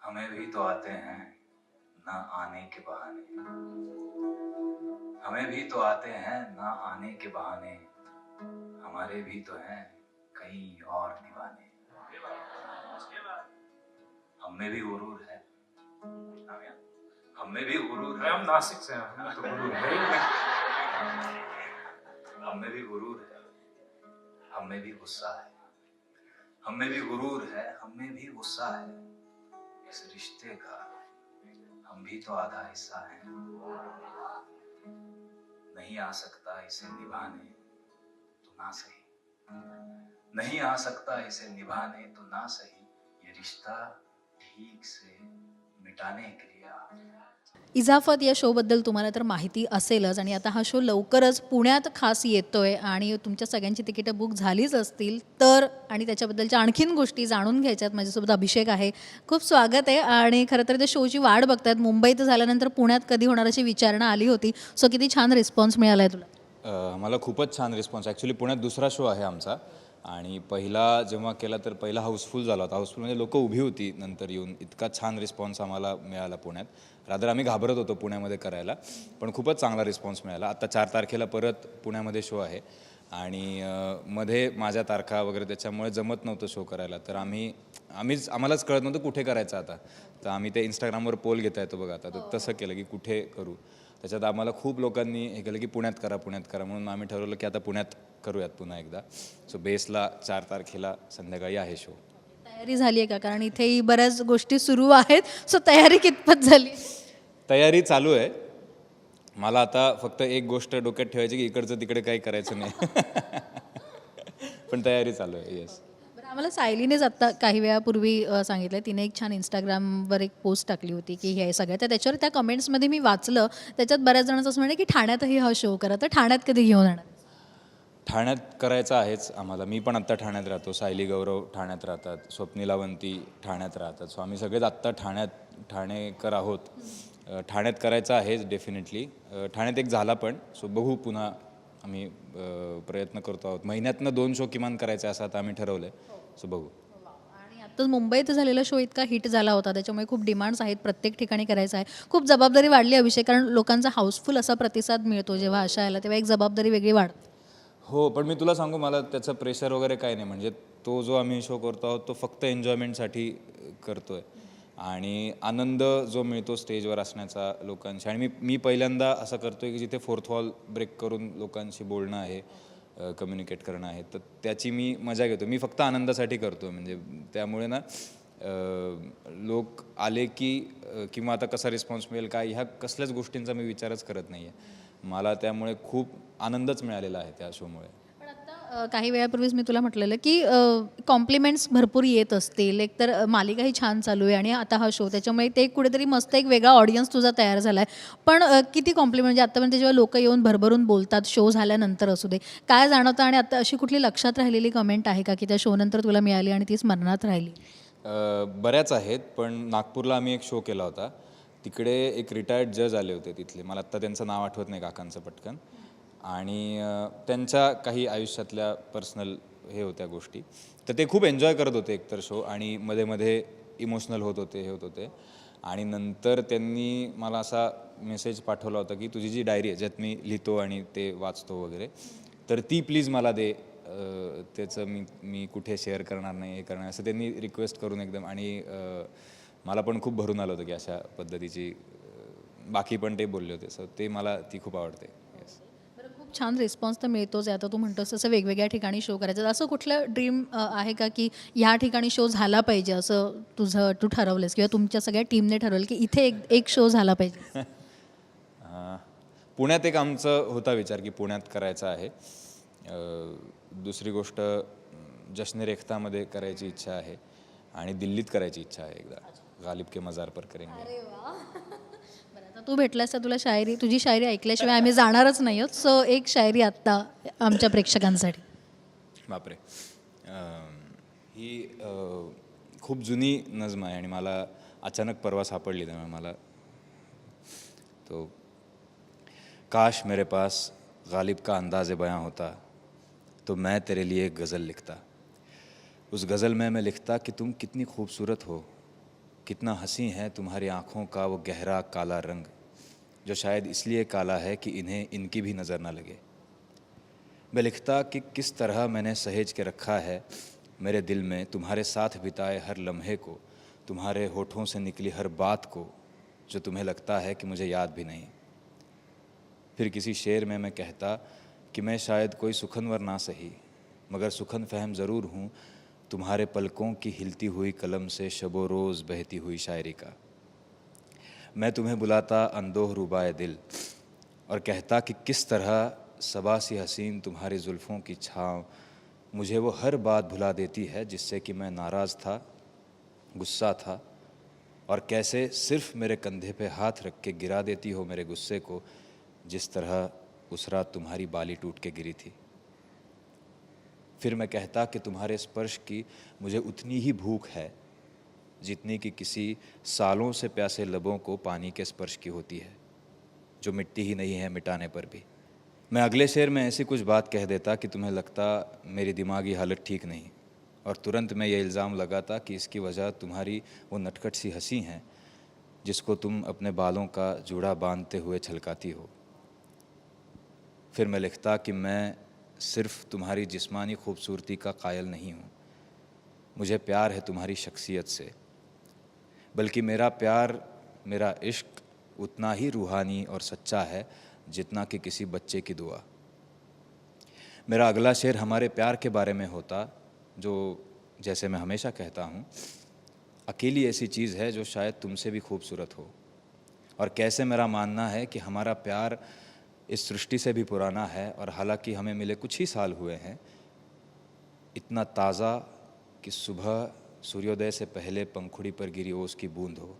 हमें भी तो आते हैं ना आने के बहाने, हमें भी तो आते हैं ना आने के बहाने, हमारे भी तो हैं कई और दीवाने। हम में भी गुरूर है, हम में भी गुरूर है। हम नासिक से हैं, हमें तो गुरूर है ही नहीं। हम में भी गुरूर है, हम में भी गुस्सा है, हम में भी गुरूर है, हम में भी गुस्सा है। इस रिश्ते का हम भी तो आधा हिस्सा है। नहीं आ सकता इसे निभाने तो ना सही, नहीं आ सकता इसे निभाने तो ना सही, ये रिश्ता ठीक से मिटाने के लिए आ। इजाफत या शोबद्दल तुम्हाला तर माहिती असेलच आणि आता हा शो लवकरच पुण्यात खास येतोय आणि तुमच्या सगळ्यांची तिकीटं बुक झालीच असतील तर आणि त्याच्याबद्दलच्या आणखीन गोष्टी जाणून घ्यायच्यात. माझ्यासोबत अभिषेक आहे. खूप स्वागत आहे आणि खरं तर त्या शोची वाट बघतायत. मुंबईत झाल्यानंतर पुण्यात कधी होणार अशी विचारणा आली होती. सो किती छान रिस्पॉन्स मिळाला आहे तुला? मला खूपच छान रिस्पॉन्स. ॲक्च्युली पुण्यात दुसरा शो आहे आमचा आणि पहिला जेव्हा केला तर पहिला हाऊसफुल झाला होता. हाऊसफुल म्हणजे लोकं उभी होती नंतर येऊन. इतका छान रिस्पॉन्स आम्हाला मिळाला पुण्यात. रादर आम्ही घाबरत होतो पुण्यामध्ये करायला, पण खूपच चांगला रिस्पॉन्स मिळाला. आता 4 तारखेला परत पुण्यामध्ये शो आहे आणि मध्ये माझ्या तारखा वगैरे त्याच्यामुळे जमत नव्हतं शो करायला. तर आम्हालाच कळत नव्हतं कुठे करायचं आता. तर आम्ही ते इंस्टाग्रामवर पोल घेता येतो बघा आता, तर तसं केलं की कुठे करू. त्याच्यात आम्हाला खूप लोकांनी हे केलं की पुण्यात करा म्हणून आम्ही ठरवलं की आता पुण्यात करूयात पुन्हा एकदा. सो बेसला 4 तारखेला संध्याकाळी आहे शो. तयारी झाली आहे का? कारण इथेही बऱ्याच गोष्टी सुरू आहेत. सो तयारी कितपत झाली? तयारी चालू आहे. मला आता फक्त एक गोष्ट डोक्यात ठेवायची की इकडचं तिकडे काही करायचं नाही. पण तयारी चालू आहे. येस. बरं, आम्हाला सायलीनेच आत्ता काही वेळापूर्वी सांगितलं. तिने एक छान इंस्टाग्रामवर एक पोस्ट टाकली होती की हे सगळं. तर त्याच्यावर त्या कमेंट्समध्ये मी वाचलं. त्याच्यात बऱ्याच जणांचं असं म्हणणं की ठाण्यातही हा शो करा. तर ठाण्यात कधी घेऊन येणार? ठाण्यात करायचं आहेच आम्हाला. मी पण आत्ता ठाण्यात राहतो. सायली गौरव ठाण्यात राहतात. स्वप्नीलावंती ठाण्यात राहतात. सो आम्ही सगळेच आत्ता ठाणेकर आहोत. ठाण्यात करायचं आहेच डेफिनेटली. ठाण्यात एक झाला पण. सो बघू पुन्हा आम्ही प्रयत्न करतो आहोत. महिन्यातनं 2 शो किमान करायचे असं आता आम्ही ठरवलं आहे. सो बघू. आणि आत्ताच मुंबईत झालेला शो इतका हिट झाला होता. त्याच्यामुळे खूप डिमांड्स आहेत. प्रत्येक ठिकाणी करायचं आहे. खूप जबाबदारी वाढली अभिषेक, कारण लोकांचा हाऊसफुल असा प्रतिसाद मिळतो जेव्हा अशा यायला, तेव्हा एक जबाबदारी वेगळी वाढते. हो, पण मी तुला सांगू, मला त्याचं प्रेशर वगैरे काही नाही. म्हणजे तो जो आम्ही शो करतो आहोत तो फक्त एन्जॉयमेंटसाठी करतो आहे आणि आनंद जो मिळतो स्टेजवर असण्याचा लोकांशी. आणि मी पहिल्यांदा असं करतो आहे की जिथे फोर्थ वॉल ब्रेक करून लोकांशी बोलणं आहे, कम्युनिकेट करणं आहे, तर त्याची मी मजा घेतो. मी फक्त आनंदासाठी करतो. म्हणजे त्यामुळे ना लोक आले की किंवा आता कसा रिस्पॉन्स मिळेल काय, ह्या कसल्याच गोष्टींचा मी विचारच करत नाही आहे. मला त्यामुळे खूप आनंदच मिळालेला आहे त्या शोमुळे. पण आता काही वेळापूर्वीच मी तुला म्हटलेलं की कॉम्प्लिमेंट्स भरपूर येत असतील. एक तर मालिकाही छान चालू आहे आणि आता हा शो, त्याच्यामुळे ते कुठेतरी मस्त एक वेगळा ऑडियन्स तुझा तयार झाला आहे. पण किती कॉम्प्लिमेंट, म्हणजे आत्तापर्यंत जेव्हा लोक येऊन भरभरून बोलतात शो झाल्यानंतर असू दे, काय जाणवतं? आणि आता अशी कुठली लक्षात राहिलेली कमेंट आहे का की त्या शोनंतर तुला मिळाली आणि ती स्मरणात राहिली? बऱ्याच आहेत, पण नागपूरला आम्ही एक शो केला होता. तिकडे एक रिटायर्ड जज आले होते तिथले. मला आत्ता त्यांचं नाव आठवत नाही काकांचं पटकन. आणि त्यांच्या काही आयुष्यातल्या पर्सनल हे होत्या गोष्टी. तर ते खूप एन्जॉय करत होते एकतर शो आणि मध्ये मध्ये इमोशनल होत होते, हे होत होते. आणि नंतर त्यांनी मला असा मेसेज पाठवला होता की तुझी जी डायरी आहे ज्यात मी लिहितो आणि ते वाचतो वगैरे, तर ती प्लीज मला दे. त्याचं मी कुठे शेअर करणार नाही, हे करणार, असं त्यांनी रिक्वेस्ट करून एकदम. आणि मला पण खूप भरून आलं होतं की अशा पद्धतीची बाकी पण ते बोलले होते. सो ते मला ती खूप आवडते. येस. बरं, खूप छान रिस्पॉन्स तर मिळतोच आहे. आता तू म्हणतोस तसं वेगवेगळ्या ठिकाणी शो करायचं, असं कुठलं ड्रीम आहे का की ह्या ठिकाणी शो झाला पाहिजे असं तू ठरवलंस किंवा तुमच्या सगळ्या टीमने ठरवलं की इथे एक शो झाला पाहिजे? पुण्यात एक आमचं होता विचार की पुण्यात करायचा आहे. दुसरी गोष्ट जश्न रेख्तामध्ये करायची इच्छा आहे आणि दिल्लीत करायची इच्छा आहे एकदा. गालिब के मजार पर करेंगे. बरं, आता तू भेटलास तर तुला तुझी शायरी ऐकल्याशिवाय आम्ही जाणारच नाही आहोत. सो एक शायरी आत्ता आमच्या प्रेक्षकांसाठी. बापरे. ही खूप जुनी नज्म आहे आणि मला अचानक परवा सापडली, त्यामुळे मला तो काश मेरे पास गालिब का अंदाज़ बयां होता तो मैं तेरे लिए एक गज़ल लिखता. उस गज़ल में मैं लिखता कि तुम कितनी खूबसूरत हो, कितना हंसी है तुम्हारी आँखों का वो गहरा काला रंग, जो शायद इसलिए काला है कि इन्हें इनकी भी नज़र ना लगे। मैं लिखता कि किस तरह मैंने सहेज के रखा है मेरे दिल में तुम्हारे साथ बिताए हर लम्हे को, तुम्हारे होठों से निकली हर बात को, जो तुम्हें लगता है कि मुझे याद भी नहीं। फिर किसी शेर में मैं कहता कि मैं शायद कोई सुखनवर ना सही, मगर सुखन फहम ज़रूर हूँ तुम्हारे पलकों की हिलती हुई कलम से शबो रोज़ बहती हुई शायरी का। मैं तुम्हें बुलाता अंदोह रुबाए दिल और कहता कि किस तरह सबा सी हसीन तुम्हारी जुल्फ़ों की छाँव मुझे वो हर बात भुला देती है जिससे कि मैं नाराज़ था, गुस्सा था, और कैसे सिर्फ मेरे कंधे पे हाथ रख के गिरा देती हो मेरे गुस्से को, जिस तरह उस रात तुम्हारी बाली टूट के गिरी थी। फिर मैं कहता कि तुम्हारे स्पर्श की मुझे उतनी ही भूख है जितनी कि किसी सालों से प्यासे लबों को पानी के स्पर्श की होती है, जो मिटती ही नहीं है मिटाने पर भी। मैं अगले शेर में ऐसी कुछ बात कह देता कि तुम्हें लगता मेरी दिमागी हालत ठीक नहीं, और तुरंत मैं ये इल्ज़ाम लगाता कि इसकी वजह तुम्हारी वो नटखट सी हंसी है जिसको तुम अपने बालों का जूड़ा बांधते हुए छलकाती हो। फिर मैं लिखता कि मैं सिर्फ तुम्हारी जिस्मानी खूबसूरती का कायल नहीं हूँ, मुझे प्यार है तुम्हारी शख्सियत से, बल्कि मेरा प्यार, मेरा इश्क उतना ही रूहानी और सच्चा है जितना कि किसी बच्चे की दुआ। मेरा अगला शेर हमारे प्यार के बारे में होता, जो जैसे मैं हमेशा कहता हूँ, अकेली ऐसी चीज़ है जो शायद तुमसे भी खूबसूरत हो, और कैसे मेरा मानना है कि हमारा प्यार इस सृष्टि से भी पुराना है, और हालांकि हमें मिले कुछ ही साल हुए हैं, इतना ताज़ा कि सुबह सूर्योदय से पहले पंखुड़ी पर गिरी ओस की बूंद हो।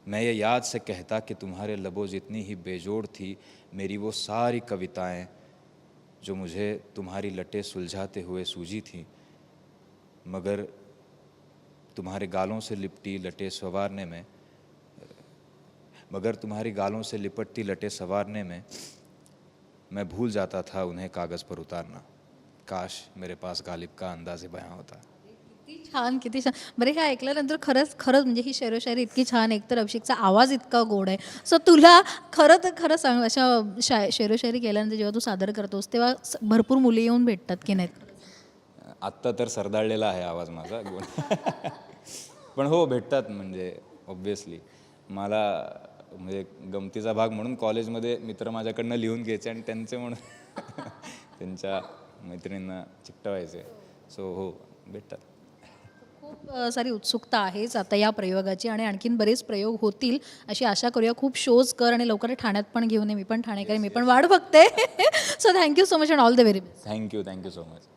मैं ये याद से कहता कि तुम्हारे लबों जितनी ही बेजोड़ थी मेरी वो सारी कविताएं जो मुझे तुम्हारी लटें सुलझाते हुए सूझी थीं, मगर तुम्हारे गालों से लिपटी लटें संवारने में लटें संवारने में मैं भूल जाता था उन्हें कागज़ पर उतारना। काश मेरे पास गालिब का अंदाज़े बयां होता। किती छान, किती छान. बरं, हे ऐकल्यानंतर खरंच खरंच म्हणजे ही शेरोशायरी इतकी छान, एकतर अभिषेकचा आवाज इतका गोड आहे. सो तुला खरं सांग, अशा शेरोशायरी केल्यानंतर जेव्हा तू सादर करतोस तेव्हा भरपूर मुली येऊन भेटतात की नाहीत? आत्ता तर सरदाळलेला आहे आवाज माझा गुण. पण हो, भेटतात. म्हणजे ऑब्व्हियसली मला म्हणजे गमतीचा भाग म्हणून कॉलेजमध्ये मित्र माझ्याकडनं लिहून घ्यायचे आणि त्यांचे म्हणून त्यांच्या मैत्रिणींना चिकटवायचे. सो हो, भेटतात. खूप सारी उत्सुकता आहेच आता या प्रयोगाची, आणि आणखीन बरेच प्रयोग होतील अशी आशा करूया. खूप शोज कर आणि लवकर ठाण्यात पण घेऊन ये. मी पण ठाणेकर, मी पण वाट बघते. So thank you so much and all the very best. Thank you so much.